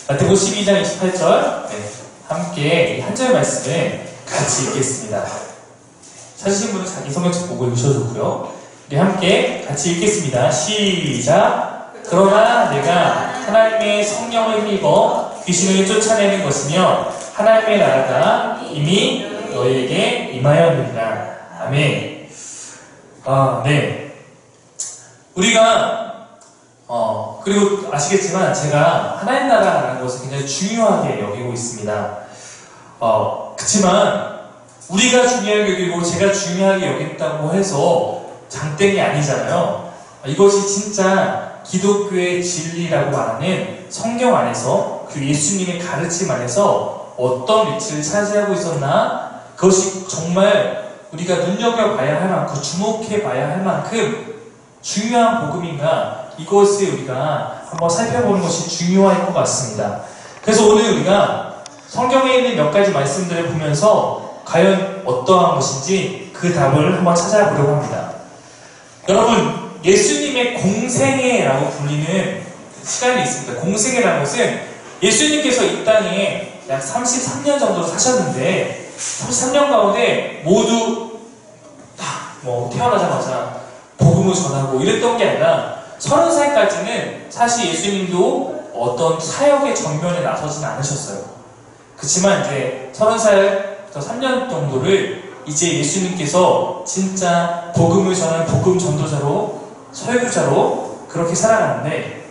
마태복음 12장 28절 함께 이 한 절 말씀을 같이 읽겠습니다. 찾으신 분은 자기 성경책 보고 읽으셔도 우리 함께 같이 읽겠습니다. 시작! 그러나 내가 하나님의 성령을 힘입어 귀신을 쫓아내는 것이며 하나님의 나라가 이미 너희에게 임하였느니라. 아멘. 네. 우리가 그리고 아시겠지만 제가 하나님 나라라는 것을 굉장히 중요하게 여기고 있습니다. 그렇지만 우리가 중요하게 여기고 제가 중요하게 여긴다고 해서 장땡이 아니잖아요. 이것이 진짜 기독교의 진리라고 말하는 성경 안에서 그 예수님의 가르침 안에서 어떤 위치를 차지하고 있었나, 그것이 정말 우리가 눈여겨봐야 할 만큼, 주목해봐야 할 만큼 중요한 복음인가, 이것을 우리가 한번 살펴보는 것이 중요할 것 같습니다. 그래서 오늘 우리가 성경에 있는 몇 가지 말씀들을 보면서 과연 어떠한 것인지 그 답을 한번 찾아보려고 합니다. 여러분, 예수님의 공생애라고 불리는 시간이 있습니다. 공생애라는 것은 예수님께서 이 땅에 약 33년 정도 사셨는데 33년 가운데 모두 다 태어나자마자 복음을 전하고 이랬던 게 아니라 30살까지는 사실 예수님도 어떤 사역의 전면에 나서진 않으셨어요. 그렇지만 이제 30살부터 3년 정도를 이제 예수님께서 진짜 복음을 전하는 복음 전도자로, 설교자로 그렇게 살아갔는데,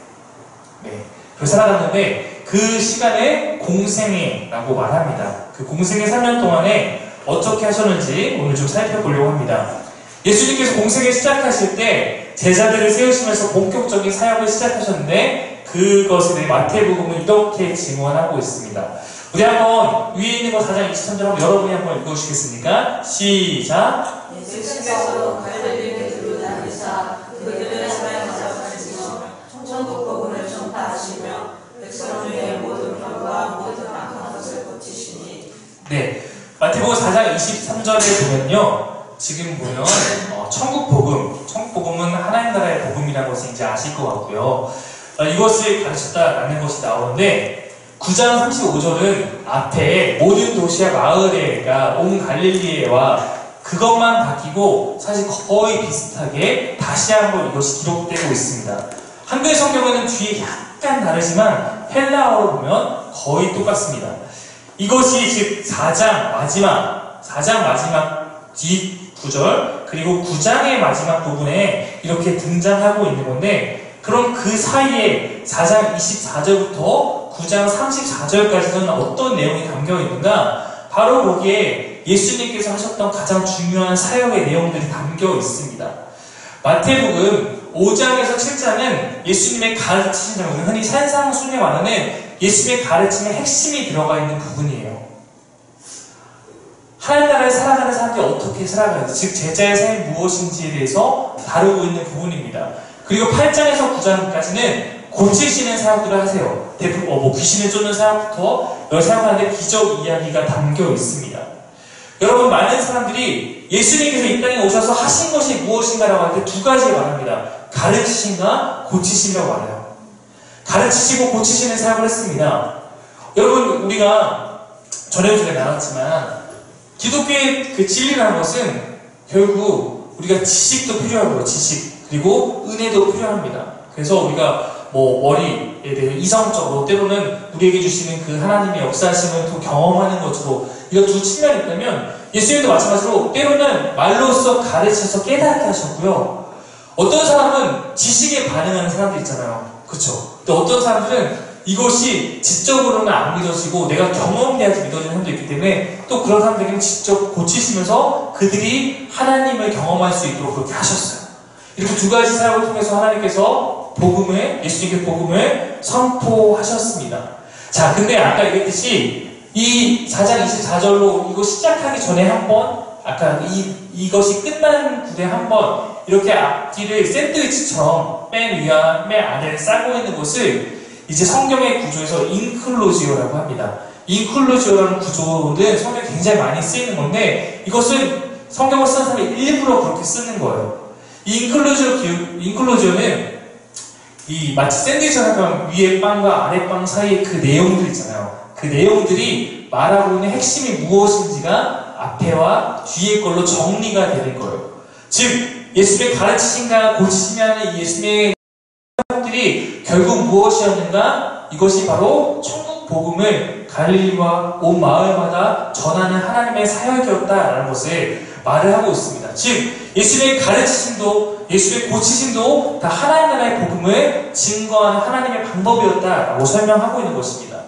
그 시간에 공생애라고 말합니다. 그 공생애 3년 동안에 어떻게 하셨는지 오늘 좀 살펴보려고 합니다. 예수님께서 공생애 시작하실 때 제자들을 세우시면서 본격적인 사역을 시작하셨는데 그것에 대해 마태복음은 이렇게 증언하고 있습니다. 우리 한번 위에 있는 거 4장 23절 한번 여러분이 한번 읽어주시겠습니까? 시작! 예수께서 갈릴리에 들어다니사 그들의 사역하자 가르치시며 천국 복음을 전파하시며 백성 중에 모든 병과 모든 악한 것을 고치시니. 네, 마태복음 4장 23절에 보면요, 지금 보면 천국 복음은 하나님 나라의 복음이라는 것을 이제 아실 것 같고요. 이것을 가르쳤다라는 것이 나오는데 9장 35절은 앞에 모든 도시와 마을에가 온 갈릴리에와 그것만 바뀌고 사실 거의 비슷하게 다시 한번 이것이 기록되고 있습니다. 한글 성경에는 뒤에 약간 다르지만 헬라어로 보면 거의 똑같습니다. 이것이 즉 4장 마지막 뒷 구절 그리고 9장의 마지막 부분에 이렇게 등장하고 있는 건데, 그럼 그 사이에 4장 24절부터 9장 34절까지는 어떤 내용이 담겨 있는가? 바로 거기에 예수님께서 하셨던 가장 중요한 사역의 내용들이 담겨 있습니다. 마태복음 5장에서 7장은 예수님의 가르치신 내용, 흔히 산상순에 말하는 예수님의 가르침의 핵심이 들어가 있는 부분이에요. 하나님 나라에 살아가는 사람들이 어떻게 살아가는지, 즉 제자의 삶이 무엇인지에 대해서 다루고 있는 부분입니다. 그리고 8장에서 9장까지는 고치시는 사역들을 하세요. 대부분 귀신을 쫓는 사역부터 사역하는데 기적 이야기가 담겨 있습니다. 여러분, 많은 사람들이 예수님께서 이 땅에 오셔서 하신 것이 무엇인가라고 할 때 두 가지 말합니다. 가르치신가 고치신다고 말해요. 가르치시고 고치시는 사역을 했습니다. 여러분, 우리가 전에 나눴지만 기독교의 그 진리라는 것은 결국 우리가 지식도 필요하고요. 지식, 그리고 은혜도 필요합니다. 그래서 우리가 머리에 대해 이성적으로 때로는 우리에게 주시는 그 하나님의 역사하심을 또 경험하는 것으로 이런 두 측면이 있다면, 예수님도 마찬가지로 때로는 말로써 가르쳐서 깨닫게 하셨고요. 어떤 사람은 지식에 반응하는 사람들 있잖아요. 그렇죠? 근데 어떤 사람들은 이것이 지적으로는 안 믿어지고 내가 경험해야지 믿어지는 사람도 있기 때문에 또 그런 사람들에게는 직접 고치시면서 그들이 하나님을 경험할 수 있도록 그렇게 하셨어요. 이렇게 두 가지 사역을 통해서 하나님께서 예수님께서 복음을 선포하셨습니다. 자, 근데 아까 얘기했듯이 이 4장 24절로 이거 시작하기 전에 한번, 아까 이것이 끝난 구대 한번 이렇게 앞뒤를 샌드위치처럼 맨 위와 맨 아래를 싸고 있는 것을 이제 성경의 구조에서 인클로지오라고 합니다. 인클로지오라는 구조는 성경에 굉장히 많이 쓰이는 건데, 이것은 성경을 쓰는 사람이 일부러 그렇게 쓰는 거예요. 이 인클로지오는 이 마치 샌드위치 하면 위에 빵과 아래 빵 사이에 그 내용들 있잖아요. 그 내용들이 말하고 있는 핵심이 무엇인지가 앞에와 뒤에 걸로 정리가 되는 거예요. 즉 예수님의 가르치심과 고치심이 하는 이 예수님의 사람들이 결국 무엇이었는가? 이것이 바로 천국 복음을 갈릴리와 온 마을마다 전하는 하나님의 사역이었다라는 것을 말을 하고 있습니다. 즉 예수님의 가르치심도 예수님의 고치심도 다 하나님 나라의 복음을 증거하는 하나님의 방법이었다라고 설명하고 있는 것입니다.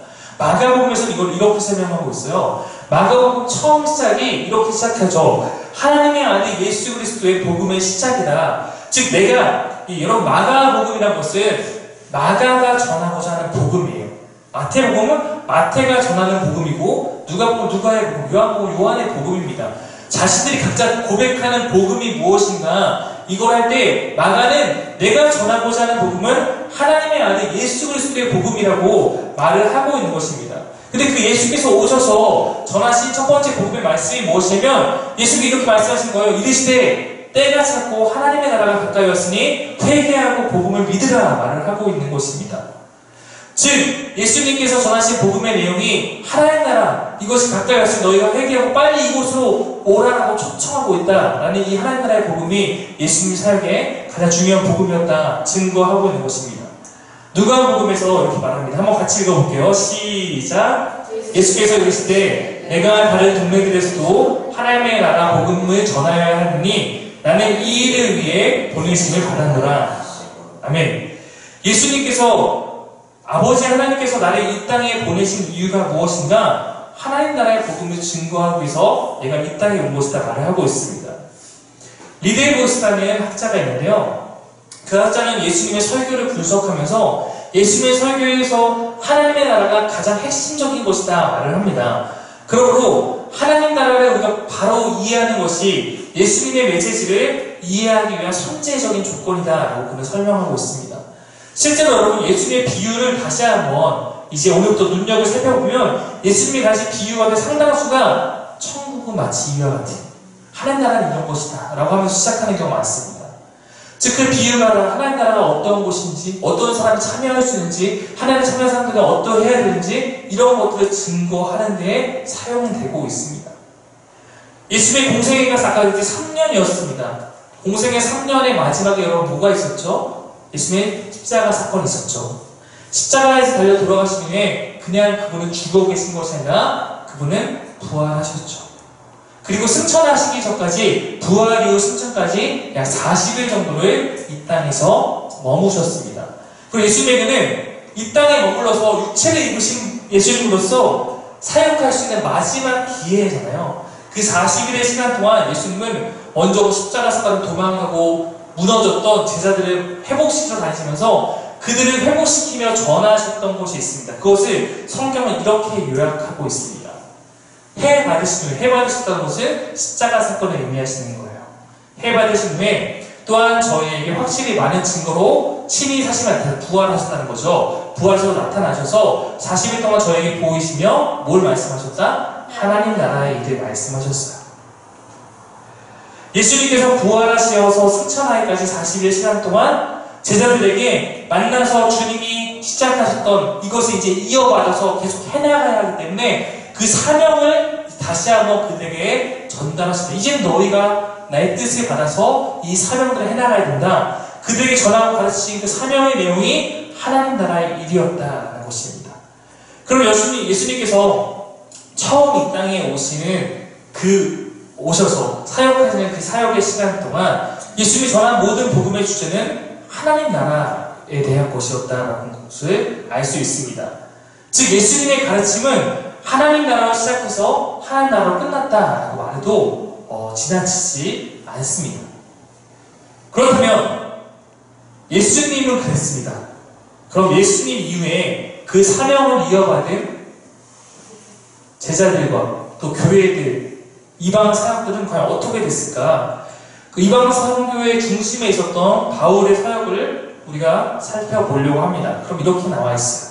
마가복음에서는 이걸 이렇게 설명하고 있어요. 마가복음 처음 시작이 이렇게 시작하죠. 하나님의 아들 예수 그리스도의 복음의 시작이다. 즉 내가 여러분 마가복음이라는 것은 마가가 전하고자 하는 복음이에요. 마태복음은 마태가 전하는 복음이고 누가복음은 누가의 복음, 요한복음은 요한의 복음입니다. 자신들이 각자 고백하는 복음이 무엇인가 이걸 할 때 마가는 내가 전하고자 하는 복음은 하나님의 아들 예수 그리스도의 복음이라고 말을 하고 있는 것입니다. 근데 그 예수께서 오셔서 전하신 첫 번째 복음의 말씀이 무엇이냐면 예수님이 이렇게 말씀하신 거예요. 이르시되 때가 찼고 하나님의 나라가 가까이 왔으니 회개하고 복음을 믿으라 말을 하고 있는 것입니다. 즉 예수님께서 전하신 복음의 내용이 하나님 나라 이것이 가까이 왔으니 너희가 회개하고 빨리 이곳으로 오라라고 초청하고 있다라는 이 하나님 나라의 복음이 예수님 사역의 가장 중요한 복음이었다 증거하고 있는 것입니다. 누가복음에서 이렇게 말합니다. 한번 같이 읽어볼게요. 시작. 예수께서 이르시되 내가 다른 동네들에서도 하나님의 나라 복음을 전하여야 하느니 나는 이 일을 위해 보내심을 받았노라. 아멘. 예수님께서 아버지 하나님께서 나를 이 땅에 보내신 이유가 무엇인가? 하나님 나라의 복음을 증거하기 위해서 내가 이 땅에 온 것이다 말을 하고 있습니다. 리데이보스라는 학자가 있는데요. 그 학자는 예수님의 설교를 분석하면서 예수님의 설교에서 하나님의 나라가 가장 핵심적인 것이다 말을 합니다. 그러므로 하나님 나라를 우리가 바로 이해하는 것이 예수님의 메시지를 이해하기 위한 선제적인 조건이다 라고 그는 설명하고 있습니다. 실제로 여러분 예수님의 비유를 다시 한번 이제 오늘부터 눈여겨 살펴보면 예수님이 다시 비유하는 상당수가 천국은 마치 이와 같은 하나님 나라는 이런 것이다 라고 하면서 시작하는 경우가 많습니다. 즉 그 비유가 하나님 나라가 어떤 곳인지 어떤 사람이 참여할 수 있는지 하나님 참여한 사람들은 어떠해야 되는지 이런 것들을 증거하는 데에 사용되고 있습니다. 예수님의 공생애가 아까 이제 3년이었습니다. 공생애 3년의 마지막에 여러분 뭐가 있었죠? 예수님의 십자가 사건이 있었죠. 십자가에서 달려 돌아가신 후에 그냥 그분은 죽어 계신 것이 아니라 그분은 부활하셨죠. 그리고 승천하시기 전까지 부활 이후 승천까지 약 40일 정도를 이 땅에서 머무셨습니다. 그리고 예수님에게는 이 땅에 머물러서 육체를 입으신 예수님으로서 사역할 수 있는 마지막 기회잖아요. 그 40일의 시간 동안 예수님은 먼저 십자가 사건을 도망가고 무너졌던 제자들을 회복시키러 다니시면서 그들을 회복시키며 전하셨던 곳이 있습니다. 그것을 성경은 이렇게 요약하고 있습니다. 해 받으셨다는 것은 십자가 사건을 의미하시는 거예요. 해 받으신 후에 또한 저희에게 확실히 많은 증거로 친히 사실 부활하셨다는 거죠. 부활해서 나타나셔서 40일 동안 저에게 보이시며 뭘 말씀하셨다? 하나님 나라의 일을 말씀하셨어요. 예수님께서 부활하셔서 승천하기까지 40일 시간 동안 제자들에게 만나서 주님이 시작하셨던 이것을 이제 이어받아서 계속 해나가야 하기 때문에 그 사명을 다시 한번 그들에게 전달하셨다. 이제 너희가 나의 뜻을 받아서 이 사명들을 해나가야 된다. 그들에게 전하고 가르치신 그 사명의 내용이 하나님 나라의 일이었다는 것입니다. 그럼 예수님께서 처음 이 땅에 오셔서 사역하시는 그 사역의 시간 동안 예수님이 전한 모든 복음의 주제는 하나님 나라에 대한 것이었다라는 것을 알 수 있습니다. 즉 예수님의 가르침은 하나님 나라로 시작해서 하나님 나라로 끝났다라고 말해도 지나치지 않습니다. 그렇다면 예수님은 그랬습니다. 그럼 예수님 이후에 그 사명을 이어받은 제자들과 또 교회들 이방 사역들은 과연 어떻게 됐을까? 그 이방 선교의 중심에 있었던 바울의 사역을 우리가 살펴보려고 합니다. 그럼 이렇게 나와 있어요.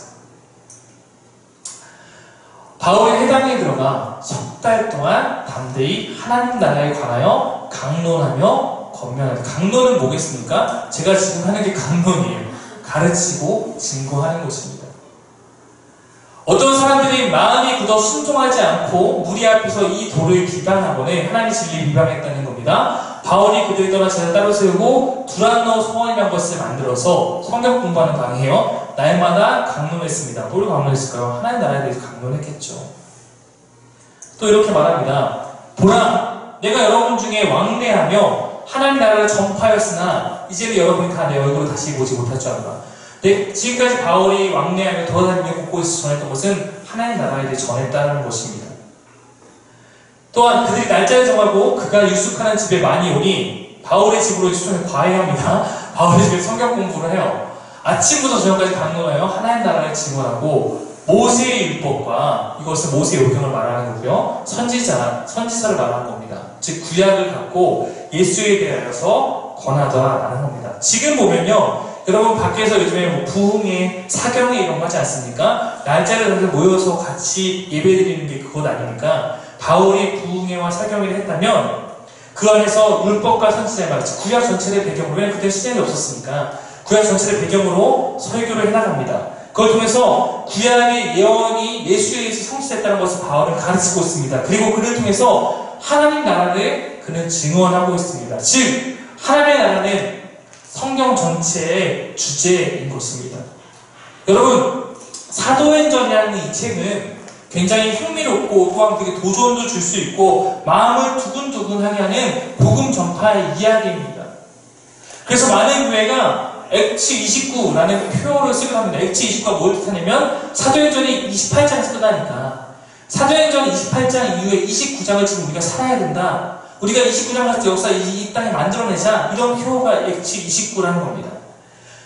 바울이 회당에 들어가 석 달 동안 담대히 하나님 나라에 관하여 강론하며 권면하다. 강론은 뭐겠습니까? 제가 지금 하는 게 강론이에요. 가르치고 증거하는 것입니다. 어떤 사람들이 마음이 굳어 순종하지 않고 무리 앞에서 이 도를 비방하거나 하나님의 진리를 비방했다는 겁니다. 바울이 그들을 떠나 제자 따로 세우고 두란노 소원이라는 것을 만들어서 성경 공부하는 방이에요. 날마다 강론했습니다. 뭘 강론했을까요? 하나님 나라에 대해서 강론했겠죠. 또 이렇게 말합니다. 보라, 내가 여러분 중에 왕래하며 하나님 나라를 전파하였으나 이제는 여러분이 다 내 얼굴을 다시 보지 못할 줄 알라. 네, 지금까지 바울이 왕래하며 돌아다니며 곳곳에서 전했던 것은 하나님 나라에 대해 전했다는 것입니다. 또한 그들이 날짜를 정하고 그가 유숙하는 집에 많이 오니 바울의 집으로 추천을 과외합니다. 바울의 집에 성경 공부를 해요. 아침부터 저녁까지 강론하여 하나님 나라를 증언하고 모세의 율법과, 이것은 모세의 오경을 말하는 거고요, 선지서를 말하는 겁니다. 즉 구약을 갖고 예수에 대하여서 권하더라라는 겁니다. 지금 보면요, 여러분 밖에서 요즘에 뭐 부흥회, 사경회 이런 거 하지 않습니까? 날짜를 모여서 같이 예배드리는 게 그것 아닙니까? 바울이 부흥회와 사경회를 했다면 그 안에서 율법과 선지자의 말, 구약 전체를 배경으로, 왜냐면 그때 시간이 없었으니까 구약 전체를 배경으로 설교를 해나갑니다. 그걸 통해서 구약의 예언이 예수에 의해서 성취됐다는 것을 바울은 가르치고 있습니다. 그리고 그를 통해서 하나님 나라를 그는 증언하고 있습니다. 즉 하나님의 나라는 성경 전체의 주제인 것입니다. 여러분, 사도행전이라는 이 책은 굉장히 흥미롭고 또한 되게 도전도 줄 수 있고 마음을 두근두근하게 하는 복음 전파의 이야기입니다. 그래서 많은 교회가 액치 29라는 표어를 쓰기도 합니다. 액치 29가 뭘 뜻하냐면 사도행전이 28장에서 끝나니까 사도행전 28장 이후에 29장을 지금 우리가 살아야 된다. 우리가 29장 같은 역사 이 땅에 만들어내자. 이런 표어가 액치 29라는 겁니다.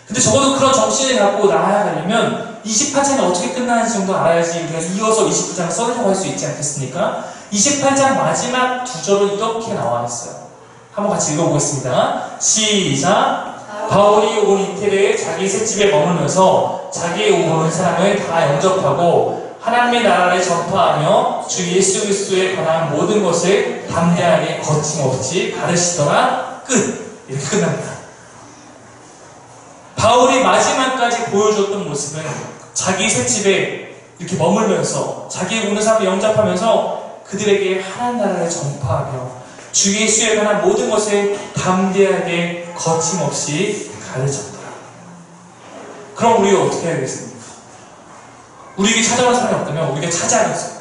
근데 적어도 그런 정신을 갖고 나아가려면 28장이 어떻게 끝나는지 정도 알아야지 우리가 이어서 29장을 써내려고 할 수 있지 않겠습니까? 28장 마지막 두 절은 이렇게 나와 있어요. 한번 같이 읽어보겠습니다. 시작! 바울이 온 이태리에 자기 셋집에 머물면서 자기의 오는 사람을 다 영접하고 하나님의 나라를 전파하며 주 예수 그리스도에 관한 모든 것을 담대하게 거침없이 가르치더라. 끝! 이렇게 끝납니다. 바울이 마지막까지 보여줬던 모습은 자기 셋집에 이렇게 머물면서 자기의 오는 사람을 영접하면서 그들에게 하나님 나라를 전파하며 주 예수에 관한 모든 것을 담대하게 거침없이 가르쳤더라. 그럼 우리가 어떻게 해야겠습니까? 우리에게 찾아온 사람이 없다면 우리가 찾아가서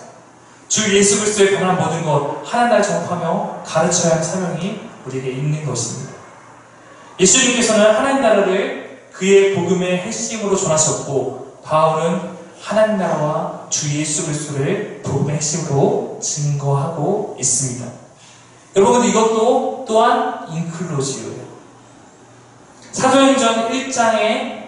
주 예수 그리스도에 관한 모든 것 하나님 나라를 전파하며 가르쳐야 할 사명이 우리에게 있는 것입니다. 예수님께서는 하나님 나라를 그의 복음의 핵심으로 전하셨고 바울은 하나님 나라와 주 예수 그리스도를 복음의 핵심으로 증거하고 있습니다. 여러분, 이것도 또한 인클루지오예요. 사도행전 1장의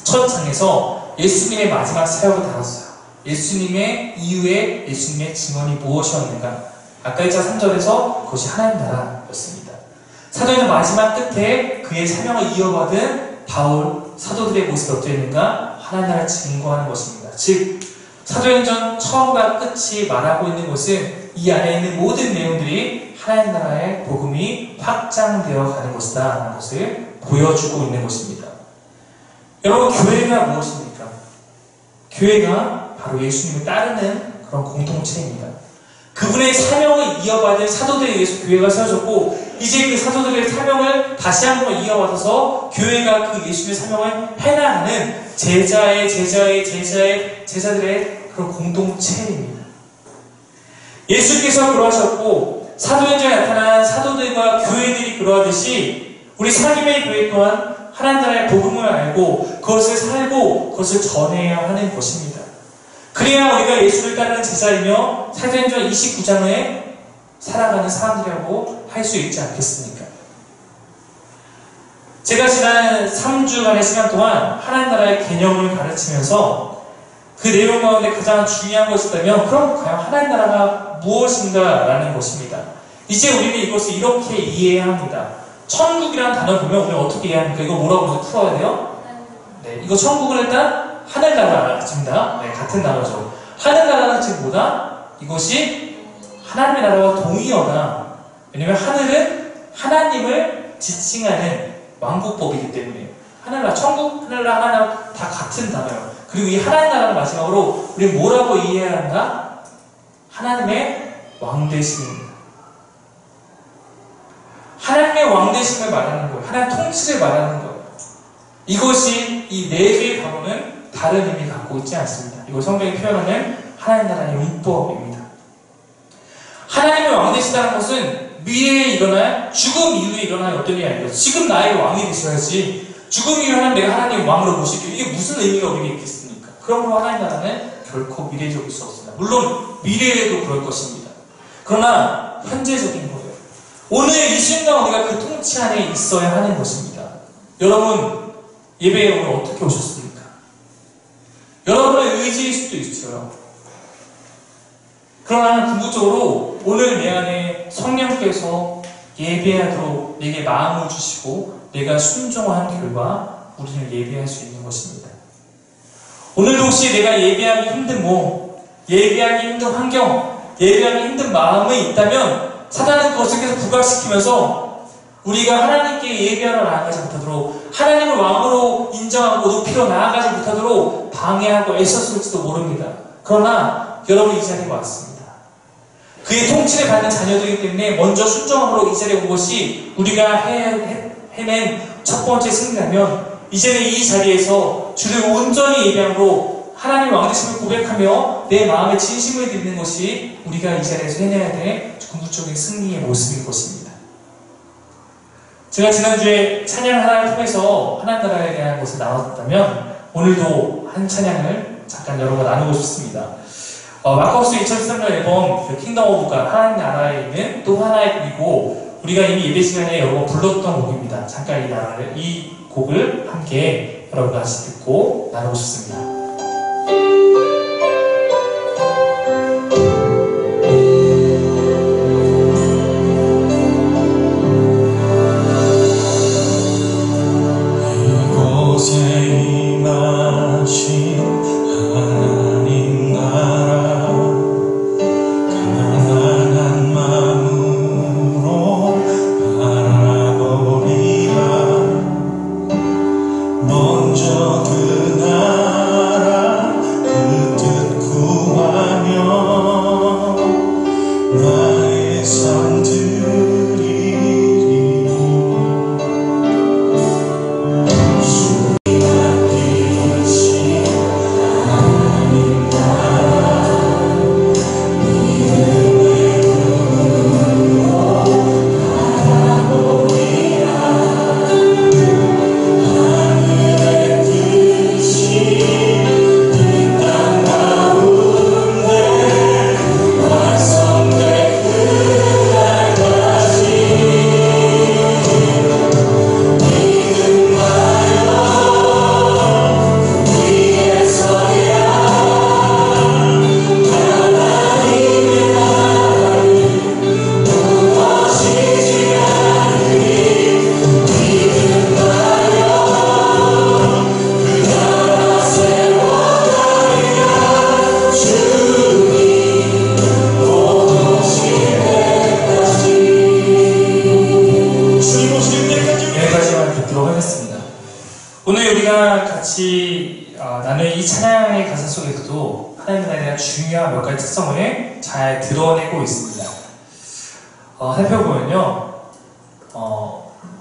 첫 장에서 예수님의 마지막 사역을 다뤘어요. 예수님의 이후에 예수님의 증언이 무엇이었는가? 아까 1장 3절에서 그것이 하나님 나라였습니다. 사도행전 마지막 끝에 그의 사명을 이어받은 바울, 사도들의 모습이 어땠는가? 하나님 나라를 증거하는 것입니다. 즉, 사도행전 처음과 끝이 말하고 있는 것은 이 안에 있는 모든 내용들이 하나님 나라의 복음이 확장되어 가는 것이다 라는 것을 보여주고 있는 것입니다. 여러분, 교회가 무엇입니까? 교회가 바로 예수님을 따르는 그런 공동체입니다. 그분의 사명을 이어받은 사도들에 의해서 교회가 세워졌고 이제 그 사도들의 사명을 다시 한번 이어받아서 교회가 그 예수님의 사명을 해나가는 제자들의 그런 공동체입니다. 예수께서 그러하셨고 사도행전에 나타난 사도들과 교회들이 그러하듯이 우리 사김의 교회 또한 하나님 나라의 복음을 알고 그것을 살고 그것을 전해야 하는 것입니다. 그래야 우리가 예수를 따르는 제자이며 사도행전 29장에 살아가는 사람들이라고 할 수 있지 않겠습니까? 제가 지난 3주간의 시간 동안 하나님 나라의 개념을 가르치면서 그 내용 가운데 가장 중요한 것이 있다면 그럼 과연 하나님 나라가 무엇인가 라는 것입니다. 이제 우리는 이것을 이렇게 이해해야 합니다. 천국이라는 단어를 보면 우리는 어떻게 이해합니까? 이거 뭐라고 풀어야 돼요? 네, 이거 천국은 일단 하늘나라입니다. 네, 같은 단어죠. 하늘나라는 즉 뭐다? 이것이 하나님의 나라와 동의어다. 왜냐면 하늘은 하나님을 지칭하는 왕국법이기 때문에 하늘나라, 천국, 하늘나라, 하나님 다 같은 단어예요. 그리고 이 하나님 나라는 마지막으로 우리 뭐라고 이해해야 한다? 하나님의 왕되심입니다. 하나님의 왕되심을 말하는 거예요. 하나님 통치를 말하는 거예요. 이것이 이 네 개의 단어는 다른 의미 갖고 있지 않습니다. 이걸 성경이 표현하는 하나님 나라의 문법입니다. 하나님의 왕 되시다는 것은 미래에 일어날, 죽음 이후에 일어날 어떤 일이 아니라 지금 나의 왕이 되셔야지 죽음 이후에 하나님 내가 하나님 왕으로 모실게요. 이게 무슨 의미가 우리에게 있겠습니까? 그러므로 하나님 나라는 결코 미래적일 수 없습니다. 물론 미래에도 그럴 것입니다. 그러나 현재적인 거예요. 오늘 이 순간 우리가 그 통치 안에 있어야 하는 것입니다. 여러분 예배에 오늘 어떻게 오셨습니까? 여러분의 의지일 수도 있어요. 그러나 궁극적으로 오늘 내 안에 성령께서 예배하도록 내게 마음을 주시고 내가 순종한 결과 우리는 예배할 수 있는 것입니다. 오늘도 혹시 내가 예배하기 힘든 몸, 예배하기 힘든 환경, 예배하기 힘든 마음이 있다면 사단은 그것을 계속 부각시키면서 우리가 하나님께 예배하러 나아가지 못하도록 하나님을 왕으로 인정하고 높이러 나아가지 못하도록 방해하고 애썼을지도 모릅니다. 그러나 여러분 이 자리에 왔습니다. 그의 통치를 받는 자녀들이기 때문에 먼저 순종함으로 이 자리에 온 것이 우리가 해낸 첫 번째 승리라면 이제는 이 자리에서 주를 온전히 예배함으로 하나님 왕되심을 고백하며 내 마음에 진심을 드리는 것이 우리가 이 자리에서 해내야 될 궁극적인 승리의 모습일 것입니다. 제가 지난주에 찬양 하나를 통해서 하나님 나라에 대한 것을 나눴다면 오늘도 한 찬양을 잠깐 여러분과 나누고 싶습니다. 마커스 2013년 앨범 킹덤 오브 갓 하나님 나라에 있는 또 하나의 곡이고 우리가 이미 예배 시간에 여러 번 불렀던 곡입니다. 잠깐 이 곡을 함께 여러분과 같이 듣고 나누고 싶습니다. 오늘 우리가 같이 나눈 이 찬양의 가사 속에서도 하나님 나라에 대한 중요한 몇 가지 특성을 잘 드러내고 있습니다. 살펴보면요,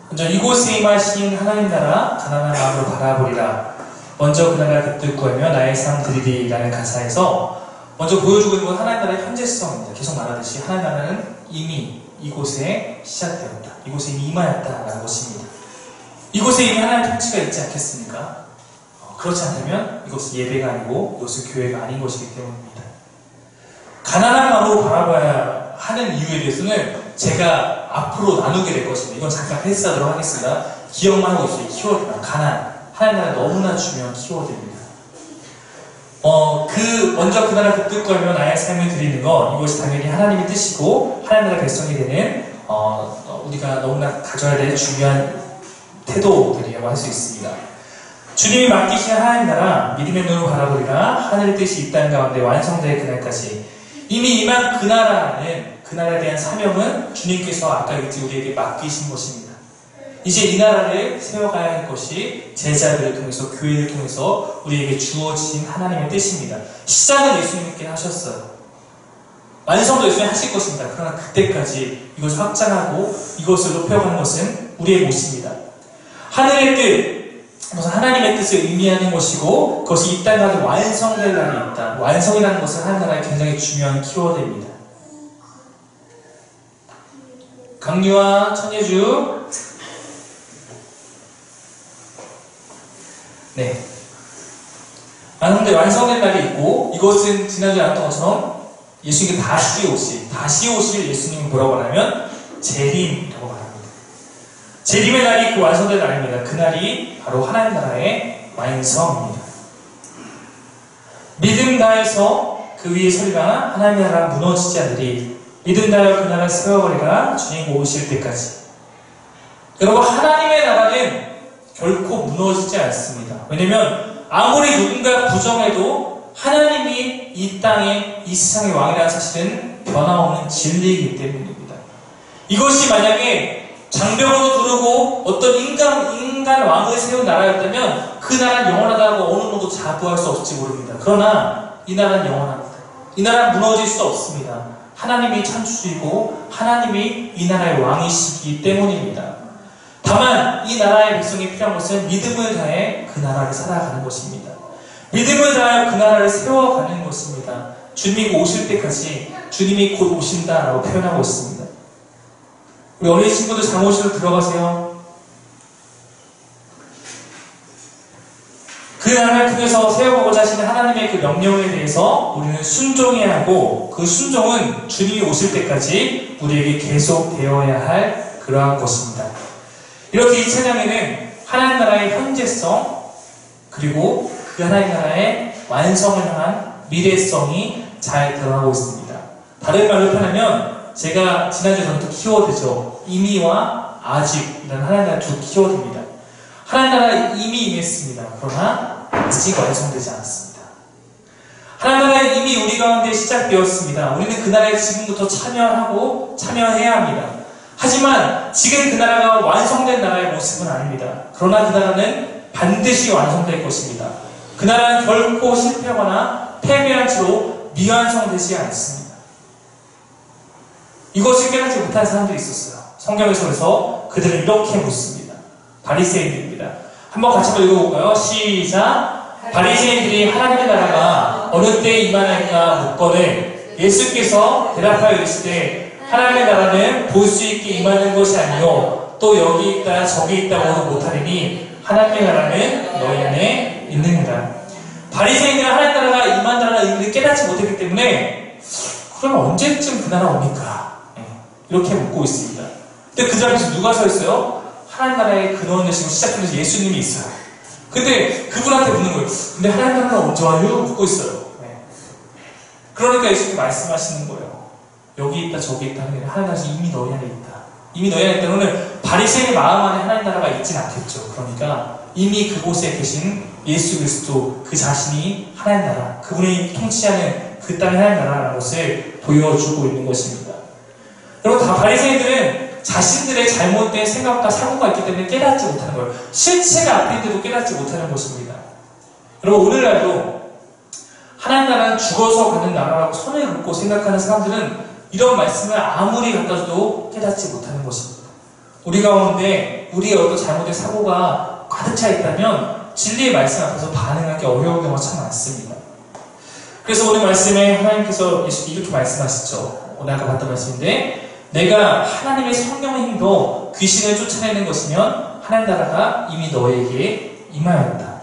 먼저 이곳에 임하신 하나님 나라 가난한 마음으로 바라보리라. 먼저 그 나라 깃들 구하며 나의 삶 드리리라는 가사에서 먼저 보여주고 있는 건 하나님 나라의 현재성입니다. 계속 말하듯이 하나님 나라는 이미 이곳에 시작되었다. 이곳에 이미 임하였다라는 것입니다. 이곳에 이미 하나님의 통치가 있지 않겠습니까? 그렇지 않다면 이것은 예배가 아니고 이것은 교회가 아닌 것이기 때문입니다. 가난한 마음으로 바라봐야 하는 이유에 대해서는 제가 앞으로 나누게 될 것입니다. 이건 잠깐 패스하도록 하겠습니다. 기억만 하고 있어요. 키워드가 가난. 하나님 나라 너무나 중요한 키워드입니다. 먼저 그 나라 깃들 구하며 나의 삶을 드리는 것, 이것이 당연히 하나님의 뜻이고 하나님 나라 백성이 되는 우리가 너무나 가져야 될 중요한 태도들이라고 할 수 있습니다. 주님이 맡기신 하나님 나라 믿음의 눈으로 바라보리라. 하늘의 뜻이 이 땅 가운데 완성될 그날까지 이미 임한 그 나라는 그 나라에 대한 사명은 주님께서 아까 우리에게 맡기신 것입니다. 이제 이 나라를 세워가야 할 것이 제자들을 통해서, 교회를 통해서 우리에게 주어진 하나님의 뜻입니다. 시작은 예수님께 하셨어요. 완성도 예수님 하실 것입니다. 그러나 그때까지 이것을 확장하고 이것을 높여가는 것은 우리의 몫입니다. 하늘의 뜻, 무슨 하나님의 뜻을 의미하는 것이고 그것이 이 땅 가운데 완성될 날이 있다. 완성이라는 것은 하나님의 굉장히 중요한 키워드입니다. 강유와 천예주. 네. 완성된 날이 있고 이것은 지난주에 나왔던 것처럼 예수님께 다시 오실 예수님이 뭐라고 하냐면 재림이라고 말합니다. 재림의 날이 그 완성된 날입니다. 그 날이 바로 하나님 나라의 완성입니다. 믿음 다해서 그 위에 서리라 하나님 나라 무너지지 않으리. 믿음 다하여 그 나라를 세워버리라 주님 오실 때까지. 여러분, 하나님의 나라는 결코 무너지지 않습니다. 왜냐면 아무리 누군가 부정해도 하나님이 이 땅에 이 세상의 왕이라는 사실은 변함없는 진리이기 때문입니다. 이것이 만약에 장벽으로 두르고 어떤 인간 왕을 세운 나라였다면 그 나라는 영원하다고 어느 누구도 자부할 수 없을지 모릅니다. 그러나 이 나라는 영원합니다. 이 나라는 무너질 수 없습니다. 하나님이 창조주이고 하나님이 이 나라의 왕이시기 때문입니다. 다만 이 나라의 백성이 필요한 것은 믿음을 다해 그 나라를 살아가는 것입니다. 믿음을 다하여 그 나라를 세워가는 것입니다. 주님이 오실 때까지 주님이 곧 오신다라고 표현하고 있습니다. 우리 어린 친구들 잠옷으로 들어가세요. 그 나라를 통해서 세워보고자 하시는 하나님의 그 명령에 대해서 우리는 순종해야 하고 그 순종은 주님이 오실 때까지 우리에게 계속 되어야 할 그러한 것입니다. 이렇게 이 찬양에는 하나님 나라의 현재성 그리고 그 하나님 나라의 완성을 향한 미래성이 잘 드러나고 있습니다. 다른 말로 표현하면 제가 지난주에 전했던 키워드죠. 이미와 아직이라는 하나님 나라의 두 키워드입니다. 하나님 나라는 이미 임했습니다. 그러나 아직 완성되지 않았습니다. 하나님 나라는 이미 우리 가운데 시작되었습니다. 우리는 그 나라에 지금부터 참여해야 합니다. 하지만 지금 그 나라가 완성된 나라의 모습은 아닙니다. 그러나 그 나라는 반드시 완성될 것입니다. 그 나라는 결코 실패하거나 패배한 채로 미완성되지 않습니다. 이것을 깨닫지 못한 사람들이 있었어요. 성경에서 그래서 그들은 이렇게 묻습니다. 바리새인들입니다. 한번 같이 한번 읽어볼까요? 시작! 바리새인들이 하나님의 나라가 어느 때에 임하나이까 묻거늘 예수께서 대답하여 이르시되 하나님의 나라는 볼 수 있게 임하는 것이 아니요 또 여기 있다 저기 있다고도 못하리니 하나님의 나라는 너희 안에 있느니라. 바리새인들은 하나님의 나라가 임한다는 의미를 깨닫지 못했기 때문에 그럼 언제쯤 그 나라 옵니까? 이렇게 묻고 있습니다. 근데 그 자리에서 누가 서 있어요? 하나님 나라의 근원 되시고 시작하면서 예수님이 있어요. 근데 그분한테 묻는 거예요. 근데 하나님 나라가 언제 와요? 묻고 있어요. 그러니까 예수님이 말씀하시는 거예요. 여기 있다 저기 있다 하는 게 하나님 나라가 이미 너희 안에 있다. 이미 너희 안에 있다는 바리새인의 마음 안에 하나님 나라가 있진 않겠죠. 그러니까 이미 그곳에 계신 예수 그리스도 그 자신이 하나님 나라, 그분이 통치하는 그 땅의 하나님 나라라는 것을 보여주고 있는 것입니다. 여러분, 다 바리새인들은 자신들의 잘못된 생각과 사고가 있기 때문에 깨닫지 못하는 거예요. 실체가 앞에 있는데도 깨닫지 못하는 것입니다. 여러분, 오늘날도 하나님 나라는 죽어서 가는 나라라고 손에 묻고 생각하는 사람들은 이런 말씀을 아무리 갖다줘도 깨닫지 못하는 것입니다. 우리 가운데 우리의 어떤 잘못된 사고가 가득 차 있다면 진리의 말씀 앞에서 반응하기 어려운 경우가 참 많습니다. 그래서 오늘 말씀에 하나님께서 예수님이 이렇게 말씀하시죠. 오늘 아까 봤던 말씀인데 내가 하나님의 성령의 힘으로 귀신을 쫓아내는 것이면 하나님 나라가 이미 너에게 임하였다.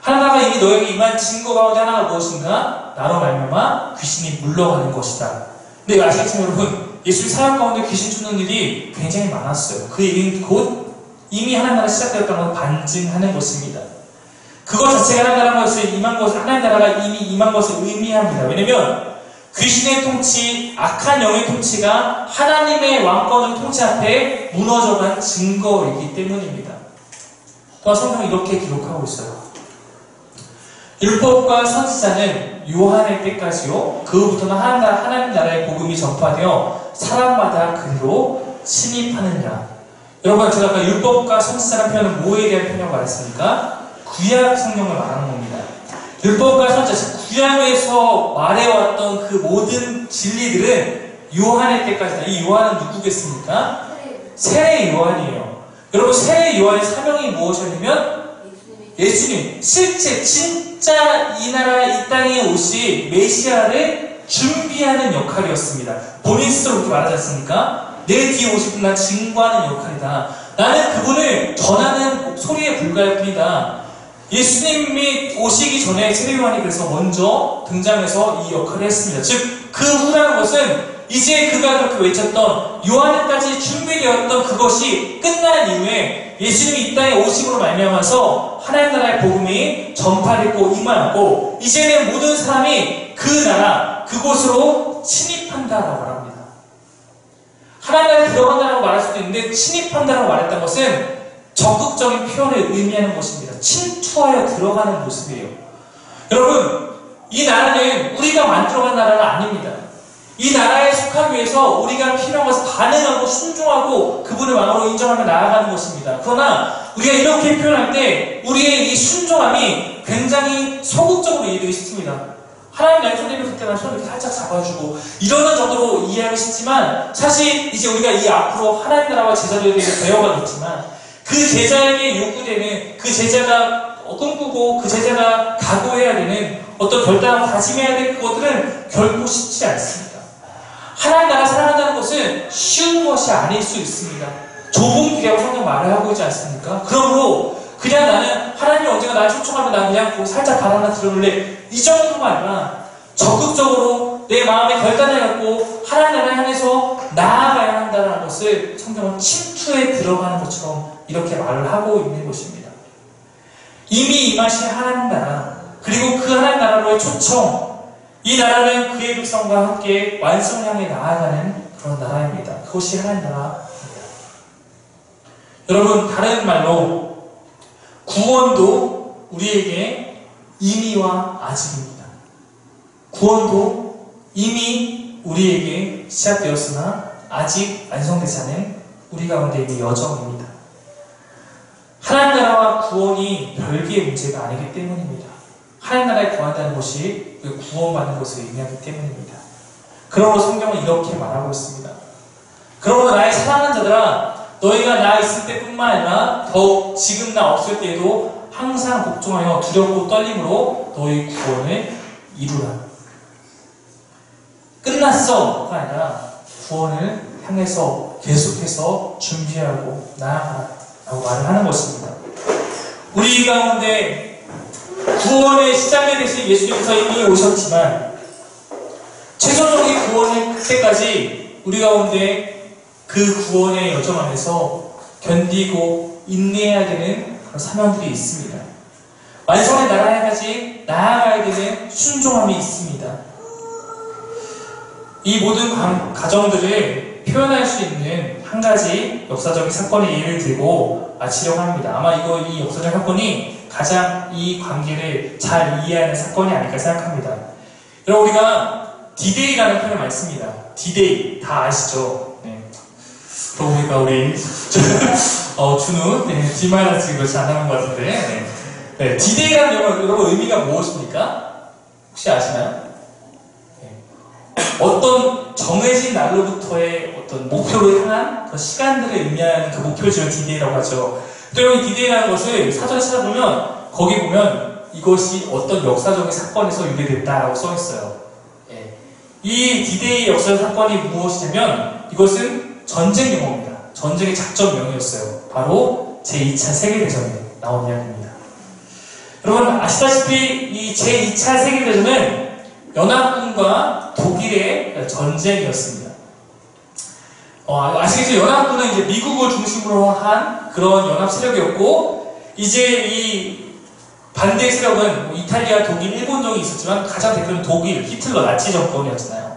하나님 나라가 이미 너에게 임한 증거 가운데 하나가 무엇인가? 나로 말미암아 귀신이 물러가는 것이다. 근데 아시겠지만 여러분, 예수님 사역 가운데 귀신 쫓는 일이 굉장히 많았어요. 그 얘기는 곧 이미 하나님 나라가 시작되었다는 것을 반증하는 것입니다. 그것 자체가 하나님 나라가 임한 것을, 하나님 나라가 이미 임한 것을 의미합니다. 왜냐면 귀신의 통치, 악한 영의 통치가 하나님의 왕권의 통치 앞에 무너져간 증거이기 때문입니다. 또한 성경은 이렇게 기록하고 있어요. 율법과 선지자는 요한의 때까지요. 그후부터는 하나님 나라의 복음이 전파되어 사람마다 그리로 침입하느니라. 여러분, 제가 아까 율법과 선지자라는 표현은 뭐에 대한 표현을 말했습니까? 구약 성경을 말하는 겁니다. 율법과 선지자, 즉 구약에서 말해왔던 그 모든 진리들은 요한의 때까지다. 이 요한은 누구겠습니까? 세례 요한이에요. 여러분, 세례 요한의 사명이 무엇이냐면 예수님, 실제 진짜 이 나라 이 땅에 오신 메시아를 준비하는 역할이었습니다. 본인 스스로 그렇게 말하지 않습니까? 내 뒤에 오실 분 난 증거하는 역할이다. 나는 그분을 전하는 소리에 불과할 뿐이다. 예수님이 오시기 전에 세례 요한이 그래서 먼저 등장해서 이 역할을 했습니다. 즉 그 후라는 것은 이제 그가 그렇게 외쳤던 요한까지 준비되었던 그것이 끝난 이후에 예수님이 이 땅에 오심으로 말미암아서 하나님 나라의 복음이 전파됐고 임하였고 이제는 모든 사람이 그 나라 그곳으로 침입한다라고 말합니다. 하나님 나라에 들어간다라고 말할 수도 있는데 침입한다라고 말했던 것은 적극적인 표현을 의미하는 것입니다. 침투하여 들어가는 모습이에요. 여러분, 이 나라는 우리가 만들어간 나라는 아닙니다. 이 나라에 속하기 위해서 우리가 필요한 것을 반응하고 순종하고 그분을 왕으로 인정하며 나아가는 것입니다. 그러나 우리가 이렇게 표현할 때 우리의 이 순종함이 굉장히 소극적으로 이해되기 쉽습니다. 하나님 나의 손님을 그때 난 손을 살짝 잡아주고 이러는 정도로 이해하기 쉽지만 사실 이제 우리가 이 앞으로 하나님 나라와 제자들에 대해서 배워가겠지만 그 제자에게 요구되는 그 제자가 꿈꾸고 그 제자가 각오해야 되는 어떤 결단을 다짐해야 될 그것들은 결코 쉽지 않습니다. 하나님 나라 살아간다는 것은 쉬운 것이 아닐 수 있습니다. 좁은 길이라고 성경 말을 하고 있지 않습니까? 그러므로 그냥 나는 하나님이 언젠가 나를 초청하면 나 그냥 살짝 발 하나 들어올래 이 정도가 아니라 적극적으로 내 마음에 결단을 갖고 하나님 나라를 향해서 나아가야 한다는 것을 성경은 침투에 들어가는 것처럼 이렇게 말을 하고 있는 것입니다. 이미 임하신 하나님 나라 그리고 그 하나님 나라로의 초청 이 나라는 그의 백성과 함께 완성을 향해 나아가는 그런 나라입니다. 그것이 하나님 나라입니다. 여러분, 다른 말로 구원도 우리에게 이미와 아직입니다. 구원도 이미 우리에게 시작되었으나 아직 완성되지 않은 우리 가운데 있는 여정입니다. 하나님 나라와 구원이 별개의 문제가 아니기 때문입니다. 하나님 나라에 거한다는 것이 구원받는 것을 의미하기 때문입니다. 그러므로 성경은 이렇게 말하고 있습니다. 그러므로 나의 사랑하는 자들아 너희가 나 있을 때뿐만 아니라 더욱 지금 나 없을 때에도 항상 복종하여 두렵고 떨림으로 너희 구원을 이루라. 끝났어가 아니라 구원을 향해서 계속해서 준비하고 나아가라 라고 말을 하는 것입니다. 우리 가운데 구원의 시작에 대해서 예수님께서 이미 오셨지만 최종적인 구원의 그때까지 우리 가운데 그 구원의 여정 안에서 견디고 인내해야 되는 그런 사명들이 있습니다. 완성의 나라에까지 나아가야 되는 순종함이 있습니다. 이 모든 가정들을 표현할 수 있는 한 가지 역사적인 사건의 예를 들고 마치려고 합니다. 아마 이 역사적 사건이 가장 이 관계를 잘 이해하는 사건이 아닐까 생각합니다. 여러분, 우리가 디데이라는 표현을 많이 씁니다. 디데이 다 아시죠? 네. 그러고 보니까 우리 준우 D- 그렇지 않은 것 같은데 네. 디데이라는 여러분 의미가 무엇입니까? 혹시 아시나요? 어떤 정해진 날로부터의 어떤 목표를 향한 그 시간들을 의미하는 그 목표를 지금 디데이라고 하죠. 또 여기 디데이라는 것을 사전에 찾아보면 거기 보면 이것이 어떤 역사적인 사건에서 유래됐다라고 써있어요. 예. 이 디데이 역사적 사건이 무엇이냐면 이것은 전쟁 용어입니다. 전쟁의 작전명이었어요. 바로 제2차 세계대전에 나온 이야기입니다. 여러분 아시다시피 이 제2차 세계대전은 연합군과 독일의 전쟁이었습니다. 아시겠죠? 연합군은 이제 미국을 중심으로 한 그런 연합 세력이었고, 이제 이 반대 세력은 이탈리아, 독일, 일본 등이 있었지만 가장 대표는 독일, 히틀러, 나치 정권이었잖아요.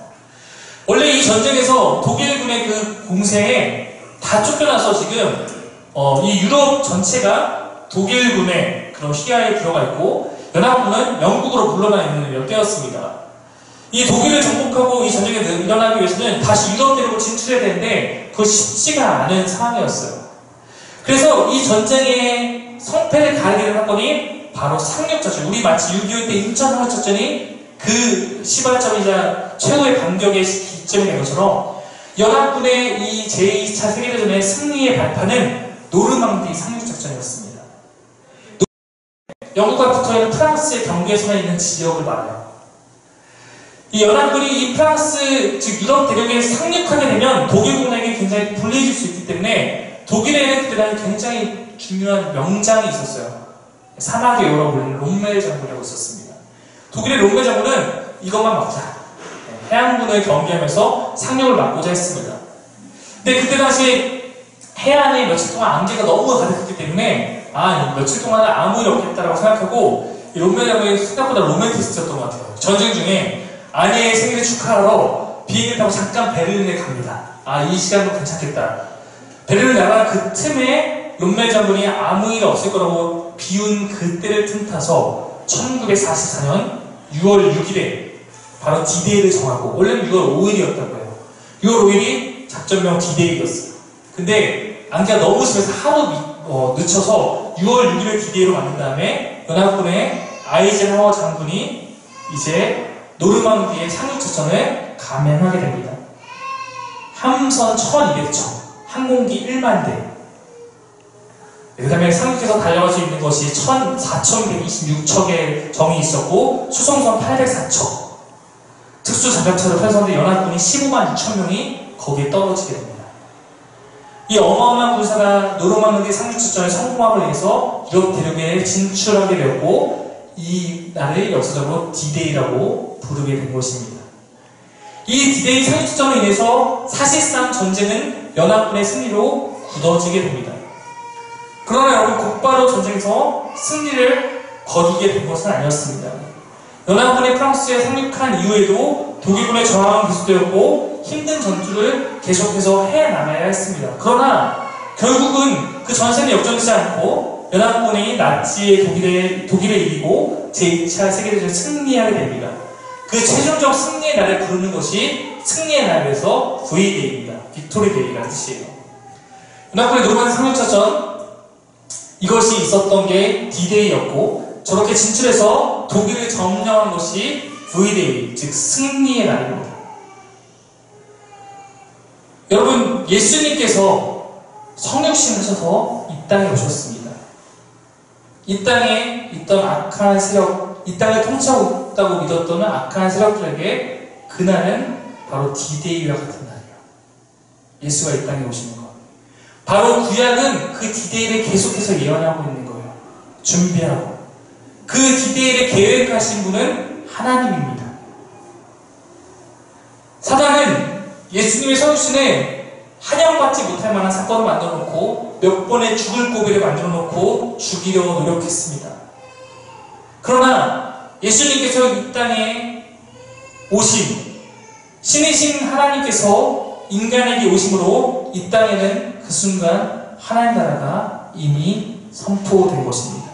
원래 이 전쟁에서 독일군의 그 공세에 다 쫓겨나서 지금 이 유럽 전체가 독일군의 그런 휘하에 들어가 있고, 연합군은 영국으로 물러나 있는 때였습니다. 이 독일을 정복하고 이 전쟁에 일어나기 위해서는 다시 유럽 대륙으로 진출해야 되는데 그거 쉽지가 않은 상황이었어요. 그래서 이 전쟁의 성패를 가르게 된 사건이 바로 상륙작전. 우리 마치 6.25 때 인천 상륙작전이 그 시발점이자 최후의 반격의 기점이 된 것처럼 연합군의 이 제2차 세계대전의 승리의 발판은 노르망디 상륙작전이었습니다. 영국과 붙어있는 프랑스의 경계선에 있는 지역을 말해요. 이 연합군이 이 프랑스, 즉 유럽 대륙에 상륙하게 되면 독일군에게 굉장히 불리해질 수 있기 때문에 독일에는 그때 굉장히 중요한 명장이 있었어요. 사막의 여러 불리는 롬멜 장군이라고 있었습니다. 독일의 롬멜 장군은 이것만 막자. 해안군을 경계하면서 상륙을 막고자 했습니다. 근데 그때 당시 해안에 며칠 동안 안개가 너무 가득했기 때문에 며칠 동안은 아무 일 없겠다라고 생각하고 이 롬멜 장군이 생각보다 로맨티스트였던 것 같아요. 전쟁 중에 아내의 생일을 축하하러 비행기를 타고 잠깐 베를린에 갑니다. 이 시간도 괜찮겠다. 베를린 나가는 그 틈에 롬멜 장군이 아무 일 없을 거라고 비운 그때를 틈타서 1944년 6월 6일에 바로 D-Day를 정하고, 원래는 6월 5일이었다고 해요. 6월 5일이 작전명 D-Day였어요. 근데 안개가 너무 심해서 하루 늦춰서 6월 6일을 D-Day로 만든 다음에 연합군의 아이젠하워 장군이 이제 노르망디의 상륙작전을 감행하게 됩니다. 함선 1200척, 항공기 1만 대. 그 다음에 상륙해서 달려갈 수 있는 것이 4,126척의 정이 있었고, 수송선 804척, 특수자격차로 편성된 연합군이 15만 6천 명이 거기에 떨어지게 됩니다. 이 어마어마한 군사가 노르망디 상륙작전을 성공함으로 인해서 유럽 대륙에 진출하게 되었고, 이 날을 역사적으로 D-Day라고 부르게 된 것입니다. 이 D-Day 상륙작전으로 인해서 사실상 전쟁은 연합군의 승리로 굳어지게 됩니다. 그러나 여러분, 곧바로 전쟁에서 승리를 거두게 된 것은 아니었습니다. 연합군이 프랑스에 상륙한 이후에도 독일군의 저항은 계속되었고 힘든 전투를 계속해서 해나가야 했습니다. 그러나 결국은 그 전세는 역전되지 않고 연합군이 나치의 독일에 이기고 제2차 세계대전에 승리하게 됩니다. 그 최종적 승리의 날을 부르는 것이 승리의 날에서 V-Day입니다. 빅토리 데이라는 뜻이에요. 연합군의 노르망디 상륙작전, 이것이 있었던 게 D-Day였고, 저렇게 진출해서 독일을 점령한 것이 V-Day, 즉 승리의 날입니다. 여러분, 예수님께서 성육신하셔서 이 땅에 오셨습니다. 이 땅에 있던 악한 세력, 이 땅을 통치하고 있다고 믿었던 악한 세력들에게 그날은 바로 D-Day와 같은 날이에요. 예수가 이 땅에 오시는 것. 바로 구약은 그 D-Day를 계속해서 예언하고 있는 거예요. 준비하고. 그 D-Day를 계획하신 분은 하나님입니다. 사단은 예수님의 성육신에 환영받지 못할 만한 사건을 만들어 놓고 몇 번의 죽을 고비를 만들어 놓고 죽이려 노력했습니다. 그러나 예수님께서 이 땅에 오신, 신이신 하나님께서 인간에게 오심으로 이 땅에는 그 순간 하나님 나라가 이미 선포된 것입니다.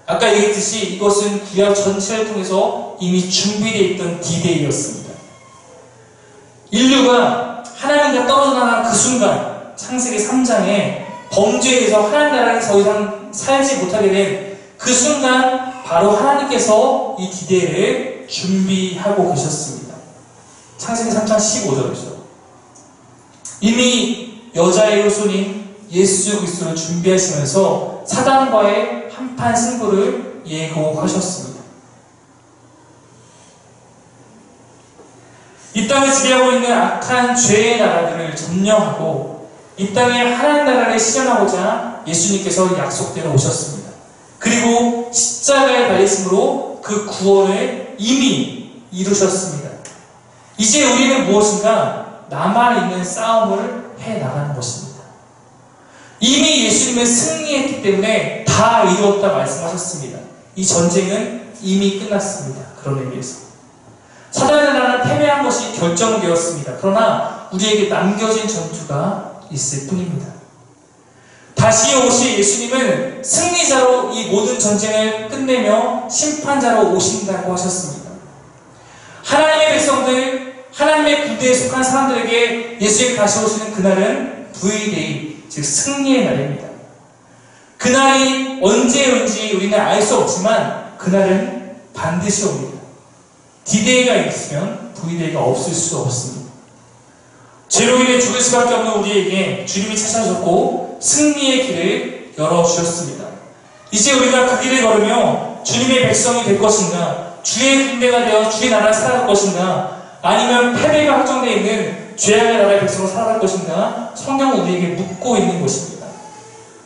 아까 얘기했듯이 이것은 구약 전체를 통해서 이미 준비되어 있던 D-Day였습니다. 인류가 하나님과 떨어져 나간 그 순간, 창세기 3장에 범죄에 의해서 하나님 나라에 더 이상 살지 못하게 된 그 순간 바로 하나님께서 이 D-Day를 준비하고 계셨습니다. 창세기 3장 15절이죠. 이미 여자의 후손인 예수 그리스도를 준비하시면서 사단과의 한판 승부를 예고하셨습니다. 이 땅을 지배하고 있는 악한 죄의 나라들을 점령하고 이 땅에 하나님 나라를 실현하고자 예수님께서 약속대로 오셨습니다. 그리고 십자가에 달리심으로 그 구원을 이미 이루셨습니다. 이제 우리는 무엇인가 남아있는 싸움을 해나가는 것입니다. 이미 예수님은 승리했기 때문에 다 이루었다 말씀하셨습니다. 이 전쟁은 이미 끝났습니다. 그런 의미에서 사단의 나라는 패배한 것이 결정되었습니다. 그러나 우리에게 남겨진 전투가 있을 뿐입니다. 다시 오실 예수님은 승리자로 이 모든 전쟁을 끝내며 심판자로 오신다고 하셨습니다. 하나님의 백성들, 하나님의 군대에 속한 사람들에게 예수님이 다시 오시는 그날은 V-Day, 즉 승리의 날입니다. 그날이 언제 온지 우리는 알 수 없지만 그날은 반드시 옵니다. D-Day가 있으면 V-Day가 없을 수 없습니다. 죄로 인해 죽을 수밖에 없는 우리에게 주님이 찾아오셨고 승리의 길을 열어주셨습니다. 이제 우리가 그 길을 걸으며 주님의 백성이 될 것인가, 주의 군대가 되어 주의 나라를 살아갈 것인가, 아니면 패배가 확정되어 있는 죄악의 나라의 백성으로 살아갈 것인가, 성경은 우리에게 묻고 있는 것입니다.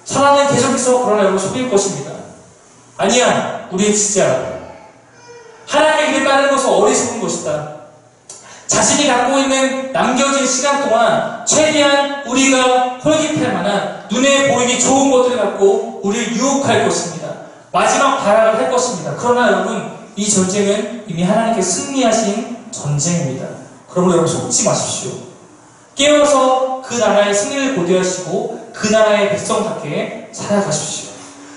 사람은 계속해서 그런 날로 속일 것입니다. 아니야, 우리의 지지하라. 하나님의 길을 따르는 것은 어리석은 것이다. 자신이 갖고 있는 남겨진 시간 동안 최대한 우리가 홀깃할 만한 눈에 보이기 좋은 것들을 갖고 우리를 유혹할 것입니다. 마지막 발악을 할 것입니다. 그러나 여러분, 이 전쟁은 이미 하나님께 승리하신 전쟁입니다. 그러므로 여러분 속지 마십시오. 깨어서 그 나라의 승리를 고대하시고 그 나라의 백성답게 살아가십시오.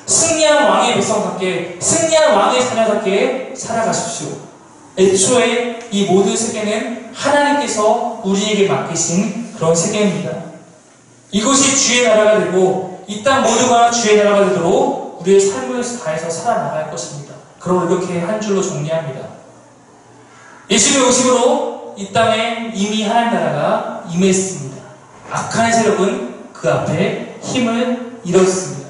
승리한 왕의 백성답게, 승리한 왕의 자녀답게 살아가십시오. 애초에 이 모든 세계는 하나님께서 우리에게 맡기신 그런 세계입니다. 이것이 주의 나라가 되고 이 땅 모두가 주의 나라가 되도록 우리의 삶을 다해서 살아나갈 것입니다. 그럼 이렇게 한 줄로 정리합니다. 예수님의 오심으로 이 땅에 이미 하나님 나라가 임했습니다. 악한 세력은 그 앞에 힘을 잃었습니다.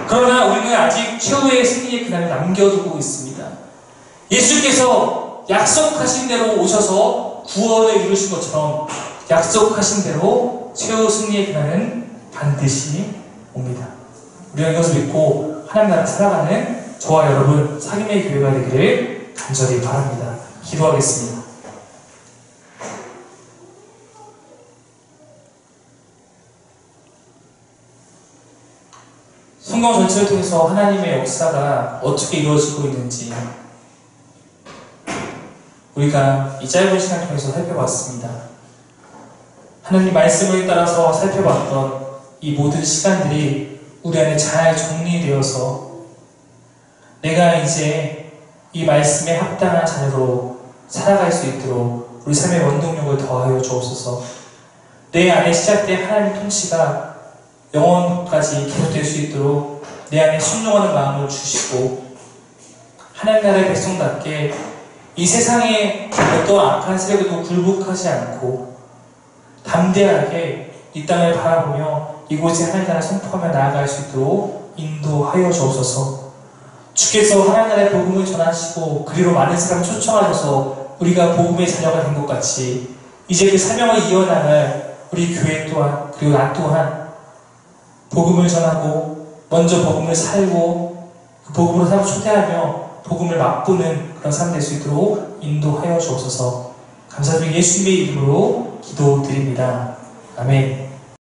그러나 우리는 아직 최후의 승리의 그날을 남겨두고 있습니다. 예수께서 약속하신 대로 오셔서 구원을 이루신 것처럼 약속하신 대로 최후 승리의 그날은 반드시 옵니다. 우리가 이것을 믿고 하나님 나라 살아가는 저와 여러분 사귐의 교회가 되기를 간절히 바랍니다. 기도하겠습니다. 성경 전체를 통해서 하나님의 역사가 어떻게 이루어지고 있는지 우리가 이 짧은 시간 통해서 살펴봤습니다. 하나님 말씀을 따라서 살펴봤던 이 모든 시간들이 우리 안에 잘 정리되어서 내가 이제 이 말씀에 합당한 자녀로 살아갈 수 있도록 우리 삶의 원동력을 더하여 주옵소서. 내 안에 시작된 하나님의 통치가 영원까지 계속될 수 있도록 내 안에 순종하는 마음을 주시고 하나님 나라의 백성답게 이 세상에 어떤 악한 세력에도 굴복하지 않고 담대하게 이 땅을 바라보며 이곳에 하나님 나라를 선포하며 나아갈 수 있도록 인도하여 주옵소서. 주께서 하나님 나라의 복음을 전하시고 그리로 많은 사람을 초청하셔서 우리가 복음의 자녀가 된 것 같이 이제 그 사명을 이어나갈 우리 교회 또한 그리고 나 또한 복음을 전하고 먼저 복음을 살고 그 복음으로 사람을 초대하며 복음을 맛보는 그런 삶 될 수 있도록 인도하여 주옵소서. 감사드리고 예수님의 이름으로 기도드립니다. 아멘.